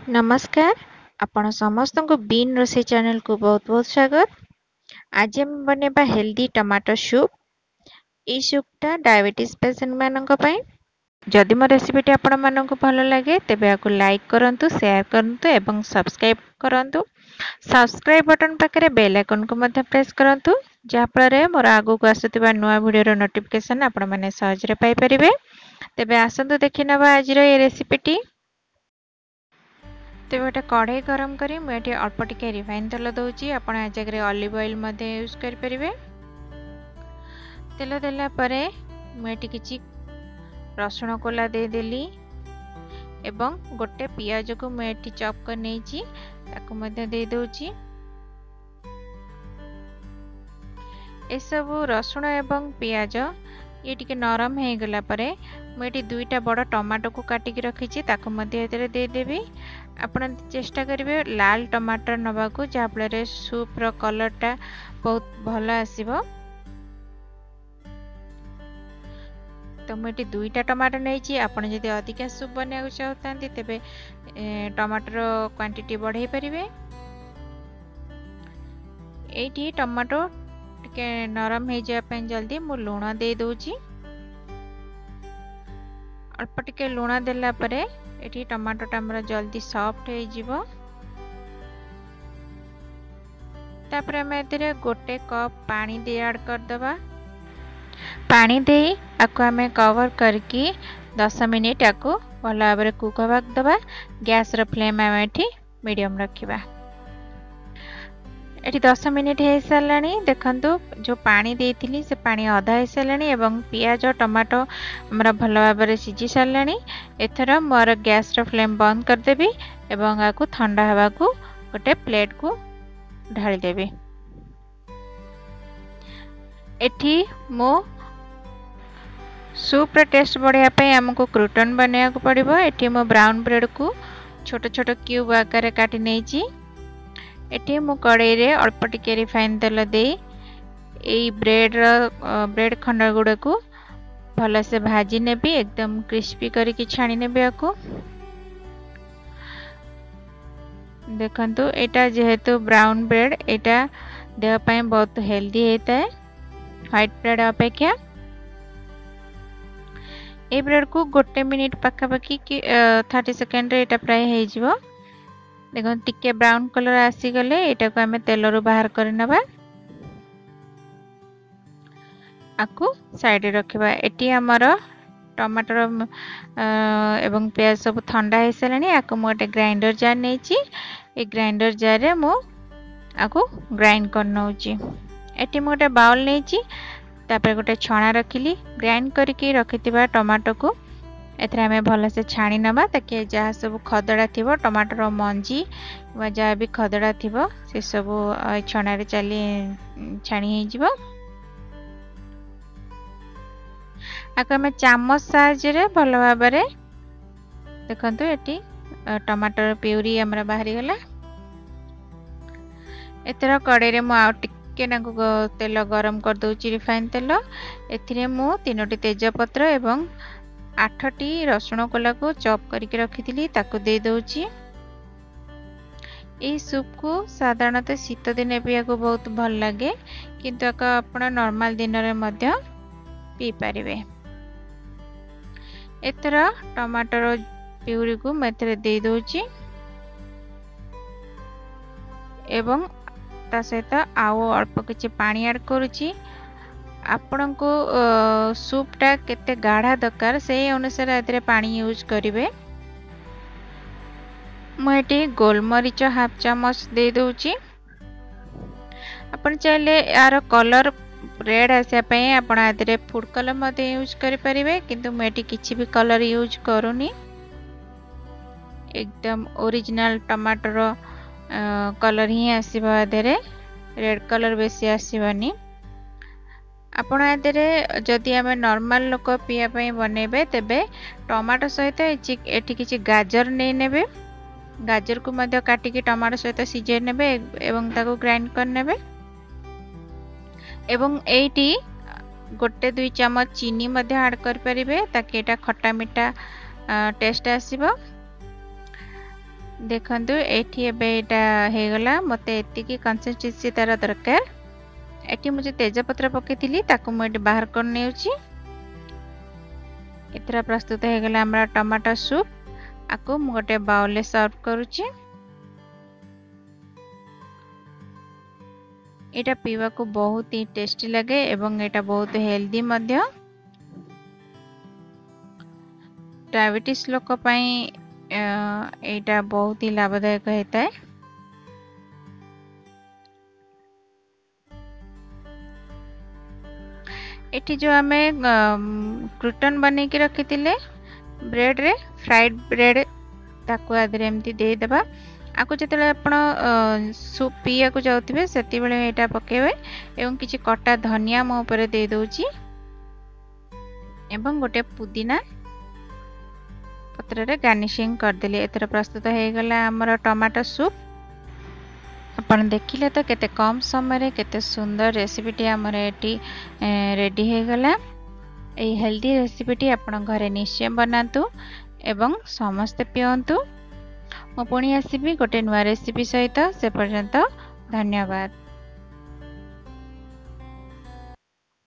नमस्कार आपण समस्त को बीन रोसे चैनल को बहुत बहुत स्वागत। आज हम बनेबा हेल्दी टमाटो सूप। ई सूपटा डायबिटीज पेशेंट मानक पई। जदि मो रेसिपीटी आपण मानक भल लगे तेबे आको लाइक करंतु, शेयर करंतु एवं सब्सक्राइब करंतु। सब्सक्राइब बटन पाखरे बेल आइकन को मध्य प्रेस करंतु जहा फଳରେ मोर आगु को आसुतिबा नुवा वीडियो रो नोटिफिकेशन आपण माने सहज रे पाई परिबे। तेबे आसंतु देखिनबा आज रो ए रेसिपीटी। तो गोटे कढ़ाई गरम करी मुझे अल्प टिके रिफाइन तेल दूची। आप जगह ऑलिव ऑयल यूज करें। तेल देला परे मुझे किसी रसुण कोला देदेली एवं गोटे पियाज को मुझे चॉप कर नहीं दे दूची। ए सब रसुण एवं पियाज ये टिके नरम हो गला परे मुझे दुईटा बड़ टमाटो को काटिकी रखी दे देवी। आपण चेष्टा करेंगे लाल टमाटर नवा को जहाँ फल सूप रो कलर टा बहुत भल आसीबो। तो मुझे दुईटा टमाटर नहीं आपड़ जदि अधिका सूप बना चाहते तेबे टमाटर क्वांटिटी बढ़ाई पारिबे। एठी टमाटो टिके नरम हो जाए जल्दी मु लुण दे दूची। अल्प टिके लुण देला परे एठी टमाटोटा हमरा जल्दी सॉफ्ट हो जिवो। तापर हम एतरे गोटे कप पानी दे ऐड कर दबा। पानी दे आको हमें कवर करके 10 मिनिट आको भल भाव कुक होगा दबा। गैस रो फ्लेम हम एठी मीडियम रखिबा। एठी 10 मिनिट हो सारानी। देखंतु जो पानी देइथिली से पानी अधा हो सारानी एवं पियाज और टमाटो हमरा भल भाव सिझी सारानी। एथर मोर गैस रो फ्लेम बंद कर देबी एवं आकु ठंडा हवा को गोटे प्लेट को ढाली देबी। एठी मो सूप रे टेस्ट बढ़िया पे हमको क्रूटन बनेया को पड़िबो। एठी मो ब्राउन ब्रेड को छोट छोट क्यूब आकार काटी नेची। एठी मु कड़ाई रे अल्प टिके रिफाइन तेल दे एई ब्रेड खंड गुड़ को भल से भाजी नेबी। एकदम क्रिस्पी करके छाणी नेबी आको। देखंतु एटा जेहेतु ब्राउन ब्रेड एटा देह पई बहुत हेल्दी होता है व्हाइट ब्रेड अपेक्षा। ए ब्रेड को गोटे मिनिट पाखापाखि 30 सेकेंड रे एटा प्राय हो जिवो। देखो टिके ब्राउन कलर आसी गले एटा को हमें तेल रो बाहर कर नबा। आकु साइड रे रखिबा। एटी हमर टमाटर एवं प्याज सब ठंडा हो सारानी। आकु मो गोटे ग्राइंडर जार नेची। ए ग्राइंडर जार रे मो आकु ग्राइंड कर नउची। एटी मो गोटे बाउल नेची। तापर गोटे छणा रखिली ग्राइंड करके रखिथिबा टमाटो को एथरे हमें भल से छाणी नबा ताकि जहाँ सब खदड़ा थिबो टमाटर मंजी वा जहाँ भी खदड़ा थिबो से सब छणा रे चली छाणी हे जिवो। आको हमें चामच साहाय्य रे भल भाव रे देखंतु एटी टमाटर प्यूरी हमरा बाहरी गला। एतर कड़ाई रे मु आ टिके नाको तेल गरम कर दउची रिफाइन तेल। एथिरे मु 3टी तेजपत्र एवं 8टी रसुण कोला को चॉप करके रखी ताको दे दउची। ए सूप को साधारणतः शीत दिन पिया को बहुत भल लगे किंतु आपण नॉर्मल दिन रे मध्य पी पारिबे। एतर टमाटर प्यूरी को मैं दे दउची एवं ता सहित आउ अल्प किछि पानी ऐड करूची। आपण को सूपटा केते गाढ़ा दरकार से अनुसार एतरे पानी यूज करिवे। मुझे गोलमरीच हाफ चामच दे दूची। आपण चाहे यार कलर रेड आसा पई आपण एतरे फूड कलर मते यूज करि परिवे किंतु मुझे किछि भी कलर यूज करूनी। एकदम ओरिजिनल टमाटर कलर ही आसीबा एतरे रेड कलर बेसी आसीबानी। आपण एतरे जदि आमे नॉर्मल लोक पिया पई बनेबे तेबे टमाटो सहित एठी किछि गाजर नै नेबे। गाजर को मध्य काटिकी टमाटो सहित सिझे नेबे एवं ताको ग्राइंड कर नेबे। एवं एठी गोटे 2 चम्मच चीनी मध्य ऐड कर परिबे ताकि एटा खट्टा मिठा टेस्ट आसीबो। देखंतु एठी एबे एटा हे गला मते एतिकी कंसिस्टेंसी तार दरकार एठी मुझे तेजपत्र पकेथिली ताकू मु एठी बाहर कर नेउची इतरा प्रस्तुत हे गला हमरा टमाटो सूप आकु मु गोटे बाउल ले सर्व करूची एटा पीवा को बहुत ही टेस्टी लगे एवं एटा बहुत हेल्दी मध्य डायबिटीज लोक पई एटा बहुत ही लाभदायक होता है एठी जो आमे क्रूटन बने के रखी थिले ब्रेड रे फ्राइड ब्रेड ताकू आदरे एमती दे देबा आकु जतले आपण सूप पिया को जाउथिबे सेति बेले एटा पकेबे एवं किछि कटा धनिया मो ऊपर दे दोची एवं गोटे पुदीना पत्र रे गार्निशिंग कर देले एतर प्रस्तुत हे गला हमर टमाटो सूप अपन देखिले तो केते कम समय रे केते सुंदर रेसिपीटी हमर एटी रेडी हे गला ए हेल्दी रेसिपीटी अपन घरे निश्चय बनातु एवं समस्त पियंतु मो पुणी आसीबी गोटे नुआ रेसिपी सहित से पर्यंत धन्यवाद।